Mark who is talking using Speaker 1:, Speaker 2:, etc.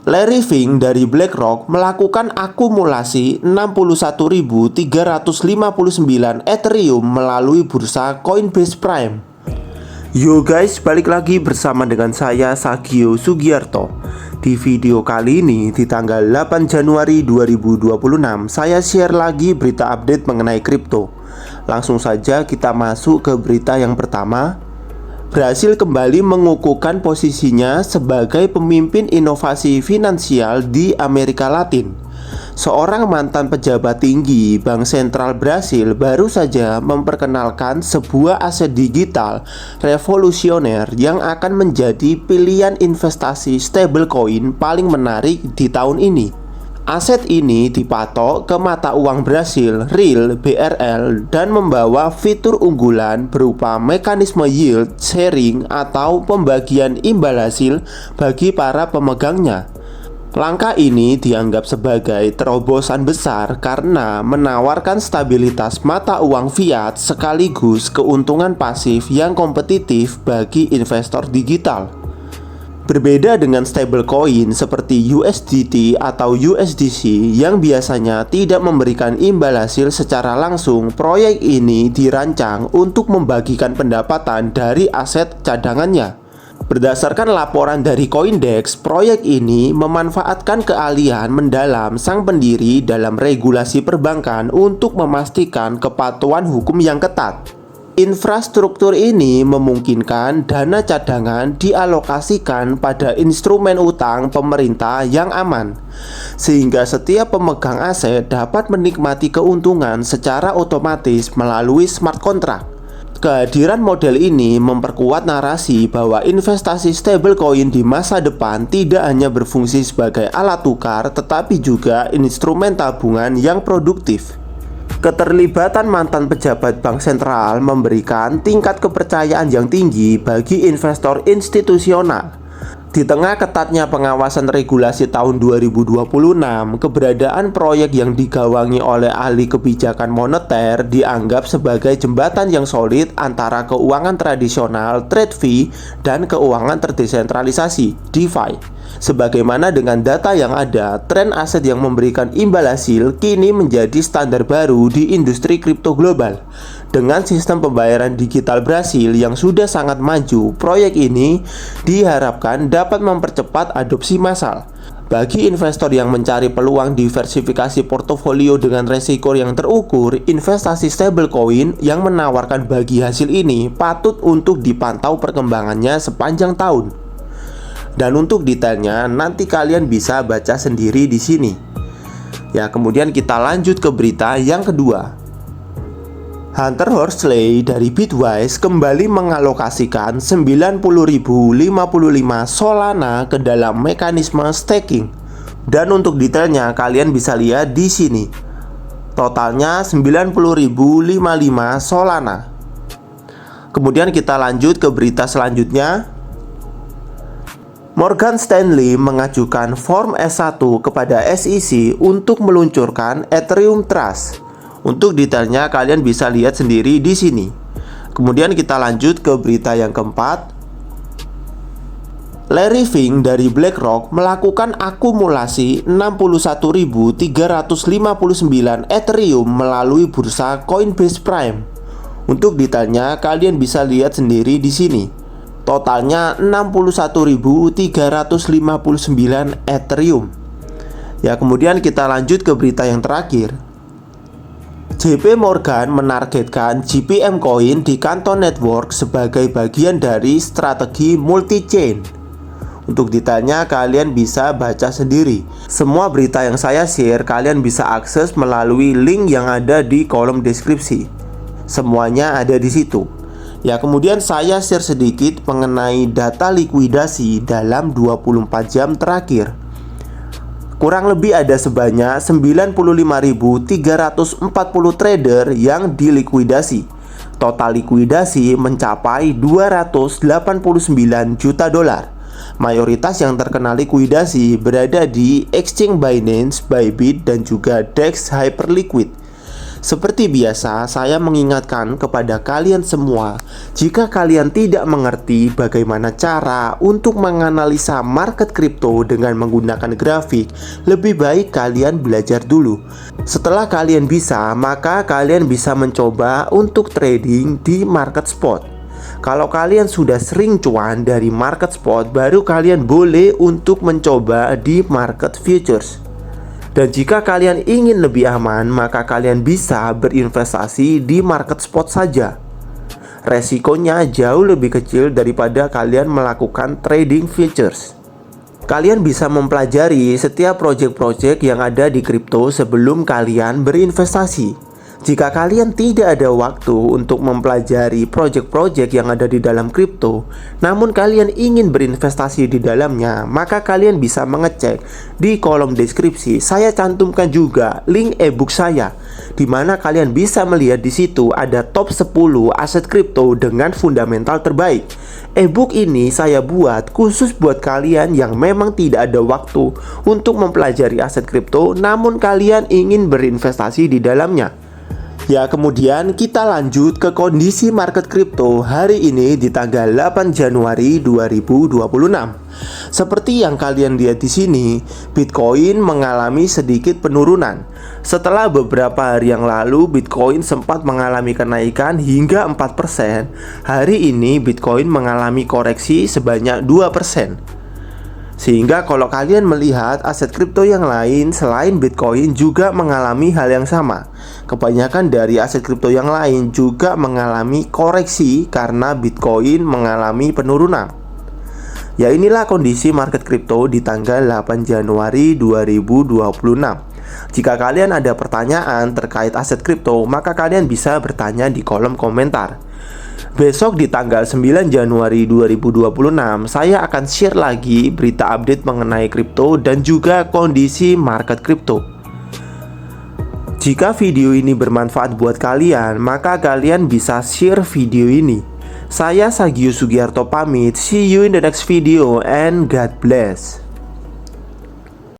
Speaker 1: Larry Fink dari BlackRock melakukan akumulasi 61.359 Ethereum melalui bursa Coinbase Prime. Yo guys, balik lagi bersama dengan saya Sagio Sugiarto. Di video kali ini di tanggal 8 Januari 2026 saya share lagi berita update mengenai kripto. Langsung saja kita masuk ke berita yang pertama. Brasil kembali mengukuhkan posisinya sebagai pemimpin inovasi finansial di Amerika Latin. Seorang mantan pejabat tinggi Bank Sentral Brasil baru saja memperkenalkan sebuah aset digital revolusioner yang akan menjadi pilihan investasi stablecoin paling menarik di tahun ini. Aset ini dipatok ke mata uang Brasil, Real BRL, dan membawa fitur unggulan berupa mekanisme yield sharing atau pembagian imbal hasil bagi para pemegangnya. Langkah ini dianggap sebagai terobosan besar karena menawarkan stabilitas mata uang fiat sekaligus keuntungan pasif yang kompetitif bagi investor digital. Berbeda dengan stablecoin seperti USDT atau USDC yang biasanya tidak memberikan imbal hasil secara langsung, proyek ini dirancang untuk membagikan pendapatan dari aset cadangannya. Berdasarkan laporan dari Coindex, proyek ini memanfaatkan keahlian mendalam sang pendiri dalam regulasi perbankan untuk memastikan kepatuhan hukum yang ketat. Infrastruktur ini memungkinkan dana cadangan dialokasikan pada instrumen utang pemerintah yang aman, sehingga setiap pemegang aset dapat menikmati keuntungan secara otomatis melalui smart contract. Kehadiran model ini memperkuat narasi bahwa investasi stablecoin di masa depan tidak hanya berfungsi sebagai alat tukar, tetapi juga instrumen tabungan yang produktif. Keterlibatan mantan pejabat bank sentral memberikan tingkat kepercayaan yang tinggi bagi investor institusional. Di tengah ketatnya pengawasan regulasi tahun 2026, keberadaan proyek yang digawangi oleh ahli kebijakan moneter dianggap sebagai jembatan yang solid antara keuangan tradisional (TradFi) dan keuangan terdesentralisasi (DeFi). Sebagaimana dengan data yang ada, tren aset yang memberikan imbal hasil kini menjadi standar baru di industri kripto global. Dengan sistem pembayaran digital Brasil yang sudah sangat maju, proyek ini diharapkan dapat mempercepat adopsi massal. Bagi investor yang mencari peluang diversifikasi portofolio dengan resiko yang terukur, investasi stablecoin yang menawarkan bagi hasil ini patut untuk dipantau perkembangannya sepanjang tahun. Dan untuk detailnya nanti kalian bisa baca sendiri di sini. Ya, kemudian kita lanjut ke berita yang kedua. Hunter Horsley dari Bitwise kembali mengalokasikan 90.055 Solana ke dalam mekanisme staking. Dan untuk detailnya kalian bisa lihat di sini. Totalnya 90.055 Solana. Kemudian kita lanjut ke berita selanjutnya. Morgan Stanley mengajukan Form S1 kepada SEC untuk meluncurkan Ethereum Trust. Untuk detailnya kalian bisa lihat sendiri di sini. Kemudian kita lanjut ke berita yang keempat. Larry Fink dari BlackRock melakukan akumulasi 61.359 Ethereum melalui bursa Coinbase Prime. Untuk detailnya kalian bisa lihat sendiri di sini. Totalnya 61.359 Ethereum. Ya, kemudian kita lanjut ke berita yang terakhir. JP Morgan menargetkan GPM Coin di Canton Network sebagai bagian dari strategi multi-chain. Untuk detailnya kalian bisa baca sendiri. Semua berita yang saya share kalian bisa akses melalui link yang ada di kolom deskripsi. Semuanya ada di situ. Ya, kemudian saya share sedikit mengenai data likuidasi dalam 24 jam terakhir. Kurang lebih ada sebanyak 95.340 trader yang dilikuidasi. Total likuidasi mencapai 289 juta dolar. Mayoritas yang terkena likuidasi berada di exchange Binance, Bybit, dan juga DEX Hyperliquid. Seperti biasa, saya mengingatkan kepada kalian semua, jika kalian tidak mengerti bagaimana cara untuk menganalisa market kripto dengan menggunakan grafik, lebih baik kalian belajar dulu. Setelah kalian bisa, maka kalian bisa mencoba untuk trading di market spot. Kalau kalian sudah sering cuan dari market spot, baru kalian boleh untuk mencoba di market futures. Dan jika kalian ingin lebih aman, maka kalian bisa berinvestasi di market spot saja. Resikonya jauh lebih kecil daripada kalian melakukan trading futures. Kalian bisa mempelajari setiap proyek-proyek yang ada di kripto sebelum kalian berinvestasi. Jika kalian tidak ada waktu untuk mempelajari proyek-proyek yang ada di dalam kripto, namun kalian ingin berinvestasi di dalamnya, maka kalian bisa mengecek di kolom deskripsi. Saya cantumkan juga link ebook saya, di mana kalian bisa melihat di situ ada top 10 aset kripto dengan fundamental terbaik. Ebook ini saya buat khusus buat kalian yang memang tidak ada waktu untuk mempelajari aset kripto, namun kalian ingin berinvestasi di dalamnya. Ya, kemudian kita lanjut ke kondisi market kripto hari ini di tanggal 8 Januari 2026. Seperti yang kalian lihat di sini, Bitcoin mengalami sedikit penurunan. Setelah beberapa hari yang lalu Bitcoin sempat mengalami kenaikan hingga 4%, hari ini Bitcoin mengalami koreksi sebanyak 2%. Sehingga kalau kalian melihat aset kripto yang lain selain Bitcoin juga mengalami hal yang sama. Kebanyakan dari aset kripto yang lain juga mengalami koreksi karena Bitcoin mengalami penurunan. Ya, inilah kondisi market kripto di tanggal 8 Januari 2026. Jika kalian ada pertanyaan terkait aset kripto, maka kalian bisa bertanya di kolom komentar. Besok di tanggal 9 Januari 2026 saya akan share lagi berita update mengenai kripto dan juga kondisi market kripto. Jika video ini bermanfaat buat kalian, maka kalian bisa share video ini. Saya Sagio Sugiarto pamit, see you in the next video and God bless.